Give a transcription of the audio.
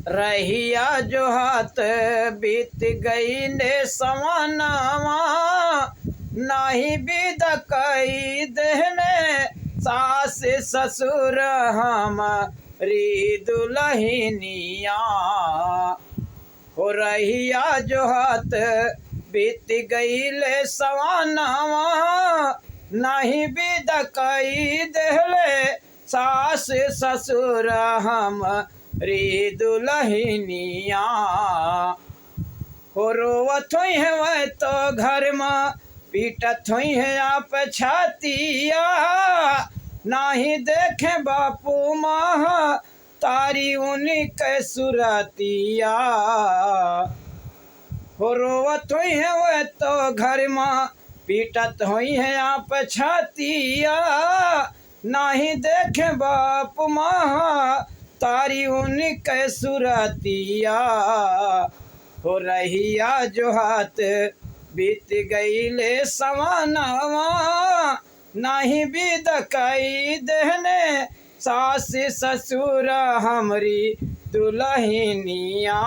रहिया जो हाथ बीत गई ने सवानावा, नाही बिद कई देहने सास ससुर हमारी दुल्हनिया। हो रहिया जो हाथ बीत गई ले सवानावा, नहीं बिद कई देहले सास ससुर हमारी दुल्हनिया। हो रोवत हुई है वह तो घर में पीटत हुई है आप छातिया, नाही देखे बापू माँ तारी उन्हीं के सुरतिया। हो रोवत हुई है वह तो घर में पीटत हुई है आप छातिया, नाही देखे बाप माँ तारी उन्हीं के सुरतिया। हो रहिया जो हाथ बीत गई ले सवानावा, नहीं बिद कई देहने सास ससुर हमरी दुल्हनिया।